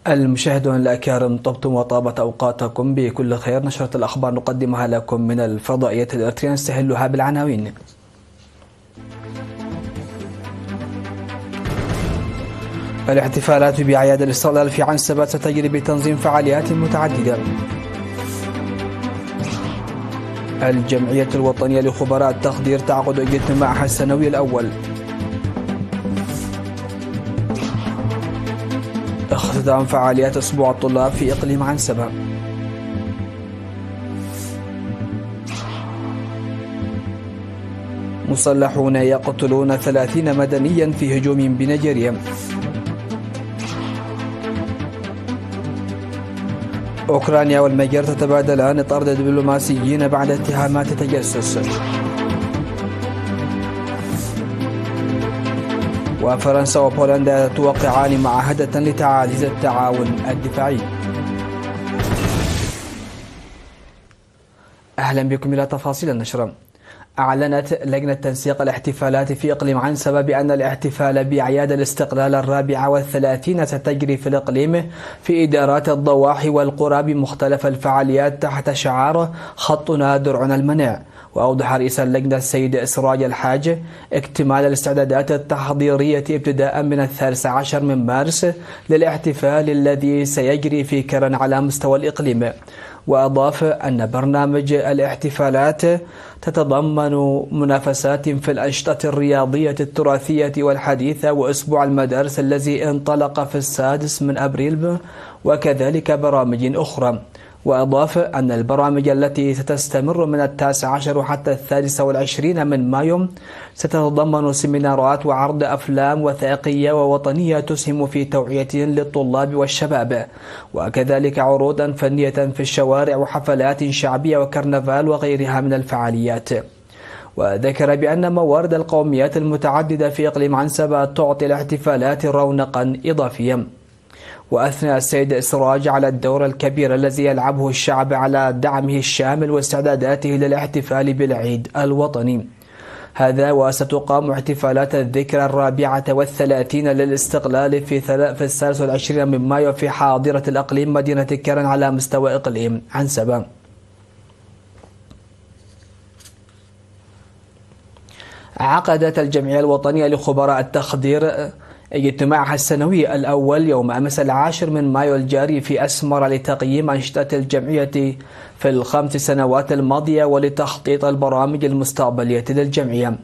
المشاهدون الأكارم، طبتم وطابت أوقاتكم بكل خير. نشرة الأخبار نقدمها لكم من الفضائية الإريترية، نستهلها بالعناوين. الاحتفالات بأعياد الاستقلال في عنسبة ستجري بتنظيم فعاليات متعددة. الجمعية الوطنية لخبراء التخدير تعقد اجتماعها السنوي الأول. اختتام فعاليات أسبوع الطلاب في إقليم عنسبة. مسلحون يقتلون 30 مدنيا في هجوم بنيجيريا. أوكرانيا والمجر تتبادلان طرد دبلوماسيين بعد اتهامات تجسس. وفرنسا وبولندا توقعان معاهدة لتعزيز التعاون الدفاعي. أهلا بكم إلى تفاصيل النشرة. أعلنت لجنة تنسيق الاحتفالات في إقليم عنسبة بأن الاحتفال بأعياد الاستقلال 34 ستجري في الإقليم في إدارات الضواحي والقرى بمختلف الفعاليات تحت شعار خطنا درعنا المناع. وأوضح رئيس اللجنة السيد سراج الحاج اكتمال الاستعدادات التحضيرية ابتداء من 13 من مارس للاحتفال الذي سيجري في كرن على مستوى الإقليم. وأضاف أن برنامج الاحتفالات تتضمن منافسات في الأنشطة الرياضية التراثية والحديثة وأسبوع المدارس الذي انطلق في 6 من أبريل، وكذلك برامج أخرى. وأضاف أن البرامج التي ستستمر من 19 حتى 23 من مايو ستتضمن سيمينارات وعرض أفلام وثائقية ووطنية تسهم في توعية للطلاب والشباب، وكذلك عروضا فنية في الشوارع وحفلات شعبية وكرنفال وغيرها من الفعاليات. وذكر بأن موارد القوميات المتعددة في إقليم عنسبة تعطي الاحتفالات رونقا إضافيا. وأثنى السيد سراج على الدور الكبير الذي يلعبه الشعب على دعمه الشامل واستعداداته للاحتفال بالعيد الوطني هذا. وستقام احتفالات الذكرى 34 للاستقلال في 23 من مايو في حاضرة الأقليم مدينة كرن على مستوى إقليم عنسبة. عقدت الجمعية الوطنية لخبراء التخدير اجتماعها السنوي الأول يوم أمس 10 من مايو الجاري في أسمر لتقييم أنشطة الجمعية في ال5 سنوات الماضية ولتخطيط البرامج المستقبلية للجمعية.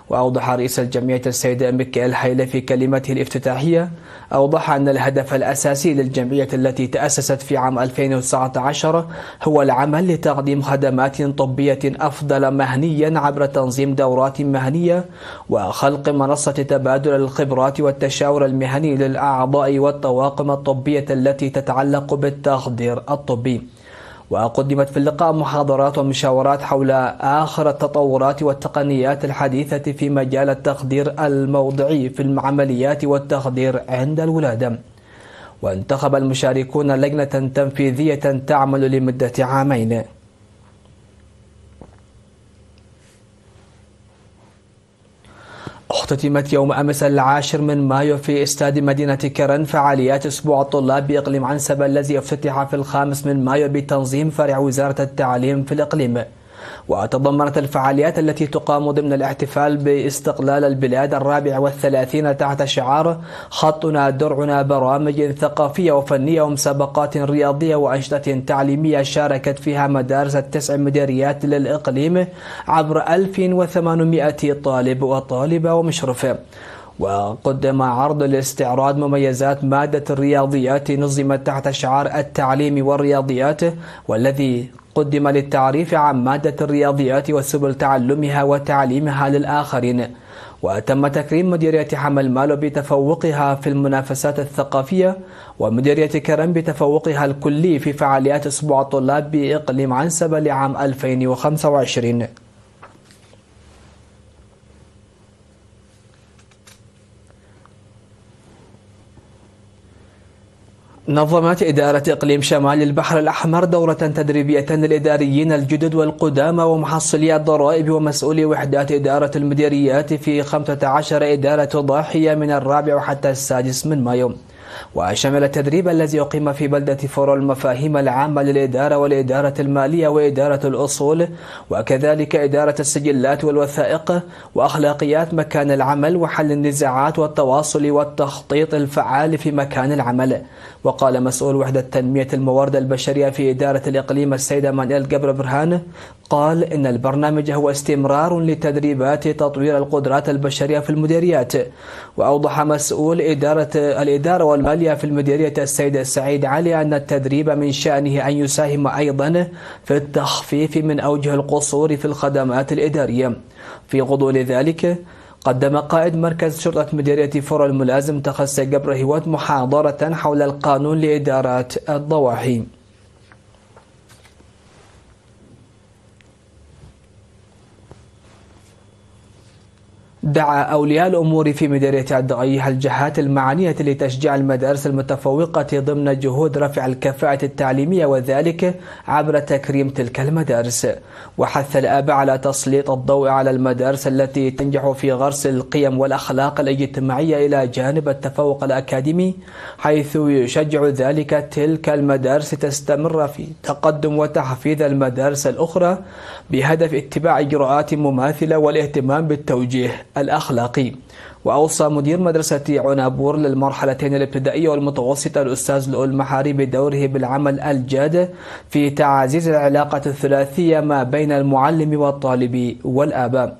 وأوضح رئيس الجمعية السيد ميكائيل حيلة في كلمته الافتتاحية أن الهدف الأساسي للجمعية التي تأسست في عام 2019 هو العمل لتقديم خدمات طبية أفضل مهنيا عبر تنظيم دورات مهنية وخلق منصة تبادل الخبرات والتشاور المهني للأعضاء والطواقم الطبية التي تتعلق بالتخدير الطبي. وقدمت في اللقاء محاضرات ومشاورات حول آخر التطورات والتقنيات الحديثة في مجال التخدير الموضعي في العمليات والتخدير عند الولادة. وانتخب المشاركون لجنة تنفيذية تعمل لمدة عامين. اختتمت يوم أمس 10 من مايو في استاد مدينة كرن فعاليات أسبوع الطلاب بإقليم عنسبة الذي افتتح في 5 من مايو بتنظيم فرع وزارة التعليم في الإقليم. وتضمنت الفعاليات التي تقام ضمن الاحتفال باستقلال البلاد 34 تحت شعار خطنا درعنا برامج ثقافية وفنية ومسابقات رياضية وأنشطة تعليمية شاركت فيها مدارس 9 مديريات للإقليم عبر 1800 طالب وطالبة ومشرف. وقدم عرض لاستعراض مميزات مادة الرياضيات نظمت تحت شعار التعليم والرياضيات، والذي قدم للتعريف عن مادة الرياضيات وسبل تعلمها وتعليمها للآخرين. وتم تكريم مديرية حمل مالو بتفوقها في المنافسات الثقافية ومديرية كرم بتفوقها الكلي في فعاليات أسبوع الطلاب بإقليم عنسبة لعام 2025. نظمت إدارة إقليم شمال البحر الأحمر دورة تدريبية للإداريين الجدد والقدامى ومحصلي الضرائب ومسؤولي وحدات إدارة المديريات في 15 إدارة ضاحية من 4 حتى 6 من مايو. وشمل التدريب الذي أقيم في بلدة فورو المفاهيم العامة للإدارة والإدارة المالية وإدارة الأصول، وكذلك إدارة السجلات والوثائق وأخلاقيات مكان العمل وحل النزاعات والتواصل والتخطيط الفعال في مكان العمل. وقال مسؤول وحدة تنمية الموارد البشرية في إدارة الإقليم السيد مانويل جبر برهان قال إن البرنامج هو استمرار لتدريبات تطوير القدرات البشرية في المديريات. وأوضح مسؤول الإدارة والمالية في المديرية السيد سعيد علي أن التدريب من شأنه أن يساهم أيضا في التخفيف من أوجه القصور في الخدمات الإدارية. في غضون ذلك قدم قائد مركز شرطة مديرية فورو الملازم تخص جبر هوات محاضرة حول القانون لإدارات الضواحي. دعا أولياء الأمور في مديرية الدغية الجهات المعنية لتشجيع المدارس المتفوقة ضمن جهود رفع الكفاءة التعليمية، وذلك عبر تكريم تلك المدارس. وحث الآباء على تسليط الضوء على المدارس التي تنجح في غرس القيم والأخلاق الاجتماعية إلى جانب التفوق الأكاديمي، حيث يشجع ذلك تلك المدارس تستمر في تقدم وتحفيز المدارس الأخرى بهدف اتباع إجراءات مماثلة والاهتمام بالتوجيه الأخلاقي. وأوصى مدير مدرسة عنابور للمرحلتين الابتدائية والمتوسطة الأستاذ لؤي المحاري بدوره بالعمل الجاد في تعزيز العلاقة الثلاثية ما بين المعلم والطالب والآباء.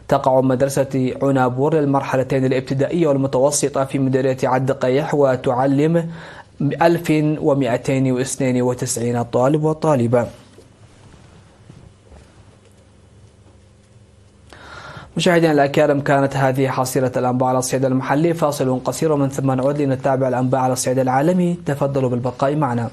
تقع مدرسة عنابور للمرحلتين الابتدائية والمتوسطة في مديرية عالدقيح وتعلم 1292 طالب وطالبة. مشاهدينا الأكارم، كانت هذه حصيلة الأنباء على الصعيد المحلي. فاصل قصير ومن ثم نعود لنتابع الأنباء على الصعيد العالمي. تفضلوا بالبقاء معنا.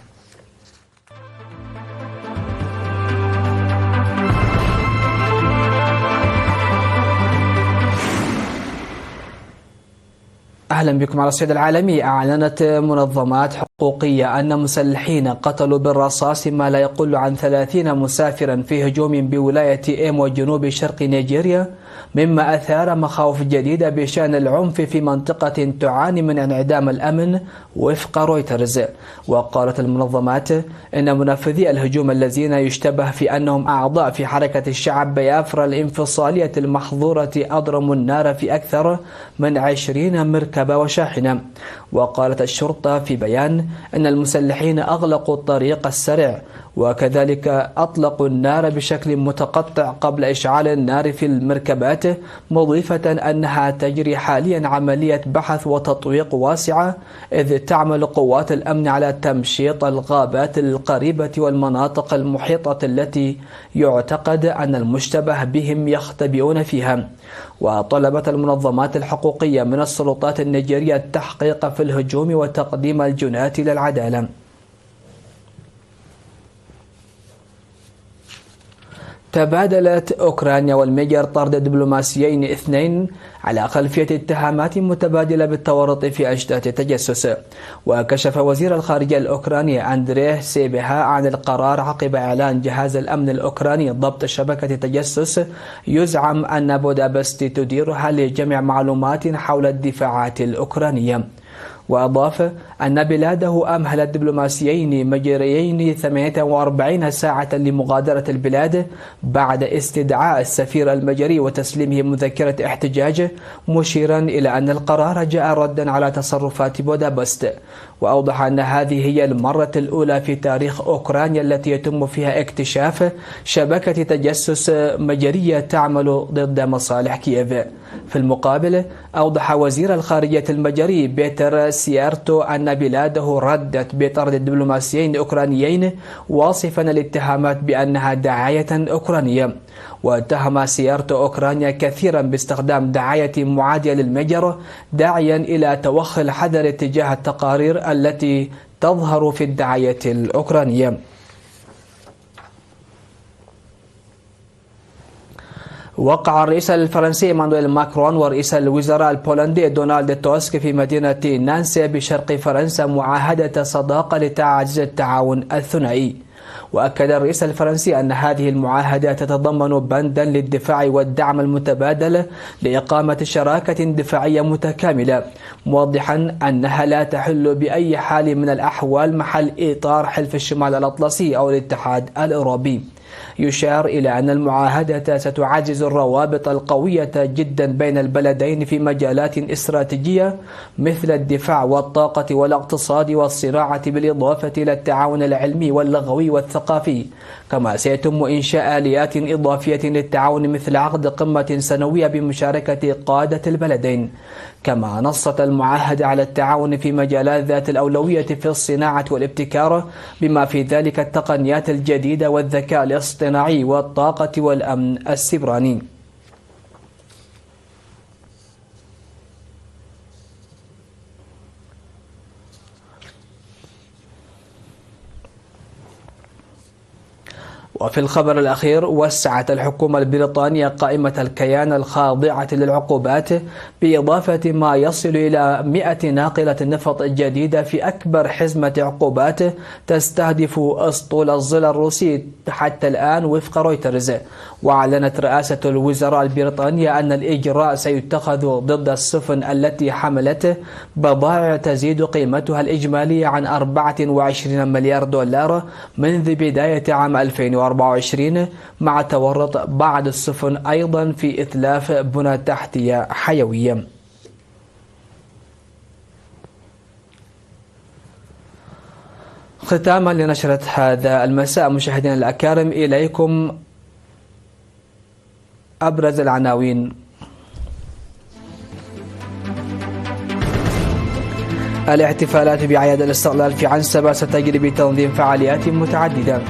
أهلا بكم على الصعيد العالمي. أعلنت منظمات حقوقية أن مسلحين قتلوا بالرصاص ما لا يقل عن 30 مسافرا في هجوم بولاية إيمو جنوب شرق نيجيريا، مما أثار مخاوف جديدة بشأن العنف في منطقة تعاني من انعدام الأمن وفق رويترز. وقالت المنظمات إن منفذي الهجوم الذين يشتبه في أنهم أعضاء في حركة الشعب بيافرا الانفصالية المحظورة أضرموا النار في أكثر من 20 مركبة وشاحنة. وقالت الشرطة في بيان أن المسلحين أغلقوا الطريق السريع، وكذلك أطلقوا النار بشكل متقطع قبل إشعال النار في المركبات، مضيفة أنها تجري حاليا عملية بحث وتطويق واسعة، إذ تعمل قوات الأمن على تمشيط الغابات القريبة والمناطق المحيطة التي يعتقد أن المشتبه بهم يختبئون فيها. وطلبت المنظمات الحقوقية من السلطات النيجيرية التحقيق في الهجوم وتقديم الجناة للعدالة. تبادلت أوكرانيا والمجر طرد دبلوماسيين اثنين على خلفية اتهامات متبادلة بالتورط في أجندة التجسس. وكشف وزير الخارجية الأوكراني أندريه سيبيها عن القرار عقب إعلان جهاز الأمن الأوكراني ضبط شبكة تجسس يزعم أن بودابست تديرها لجمع معلومات حول الدفاعات الأوكرانية. وأضاف أن بلاده أمهلت دبلوماسيين مجريين 48 ساعة لمغادرة البلاد بعد استدعاء السفير المجري وتسليمه مذكرة احتجاج، مشيرا إلى أن القرار جاء ردا على تصرفات بودابست. وأوضح أن هذه هي المرة الأولى في تاريخ أوكرانيا التي يتم فيها اكتشاف شبكة تجسس مجرية تعمل ضد مصالح كييف. في المقابل أوضح وزير الخارجية المجري بيتر سيارتو أن بلاده ردت بطرد الدبلوماسيين الأوكرانيين، واصفا الاتهامات بأنها دعاية أوكرانية. واتهم سيارتو أوكرانيا كثيرا باستخدام دعاية معادية للمجر، داعيا إلى توخي الحذر تجاه التقارير التي تظهر في الدعاية الأوكرانية. وقع الرئيس الفرنسي إيمانويل ماكرون ورئيس الوزراء البولندي دونالد توسك في مدينة نانسي بشرق فرنسا معاهدة صداقة لتعزيز التعاون الثنائي. وأكد الرئيس الفرنسي أن هذه المعاهدة تتضمن بندا للدفاع والدعم المتبادل لإقامة شراكة دفاعية متكاملة، موضحا أنها لا تحل بأي حال من الأحوال محل إطار حلف الشمال الأطلسي أو الاتحاد الأوروبي. يشار إلى أن المعاهدة ستعزز الروابط القوية جدا بين البلدين في مجالات استراتيجية مثل الدفاع والطاقة والاقتصاد والصناعة، بالإضافة إلى التعاون العلمي واللغوي والثقافي. كما سيتم إنشاء آليات إضافية للتعاون مثل عقد قمة سنوية بمشاركة قادة البلدين. كما نصت المعاهدة على التعاون في مجالات ذات الأولوية في الصناعة والابتكار، بما في ذلك التقنيات الجديدة والذكاء الاصطناعي والطاقة والأمن السيبراني. وفي الخبر الأخير، وسعت الحكومة البريطانية قائمة الكيان الخاضعة للعقوبات بإضافة ما يصل إلى 100 ناقلة نفط جديدة في أكبر حزمة عقوبات تستهدف أسطول الظل الروسي حتى الآن وفق رويترز. وأعلنت رئاسة الوزراء البريطانية أن الإجراء سيتخذ ضد السفن التي حملت بضائع تزيد قيمتها الإجمالية عن 24 مليار دولار منذ بداية عام 2024، مع تورط بعض السفن أيضا في إتلاف بنى تحتية حيوية. ختاما لنشرة هذا المساء مشاهدينا الأكارم، إليكم أبرز العناوين. الاحتفالات بأعياد الاستقلال في عنسبة ستجري بتنظيم فعاليات متعددة.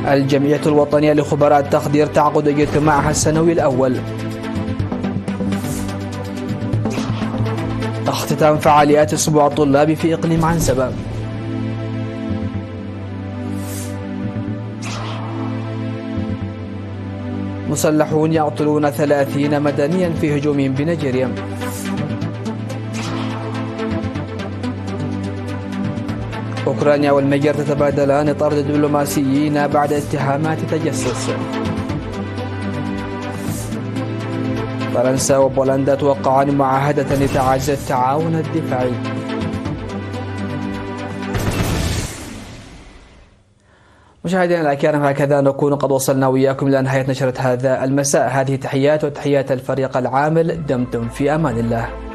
الجمعية الوطنية لخبراء التخدير تعقد اجتماعها السنوي الأول. اختتام فعاليات أسبوع الطلاب في إقليم عنسبة. مسلحون يقتلون 30 مدنيا في هجوم بنيجيريا. أوكرانيا والمجر تتبادلان طرد دبلوماسيين بعد اتهامات تجسس. فرنسا وبولندا توقعان معاهدة لتعزيز التعاون الدفاعي. مشاهدينا الأكارم، هكذا نكون قد وصلنا وإياكم إلى نهاية نشرة هذا المساء. هذه تحيات وتحيات الفريق العامل، دمتم في أمان الله.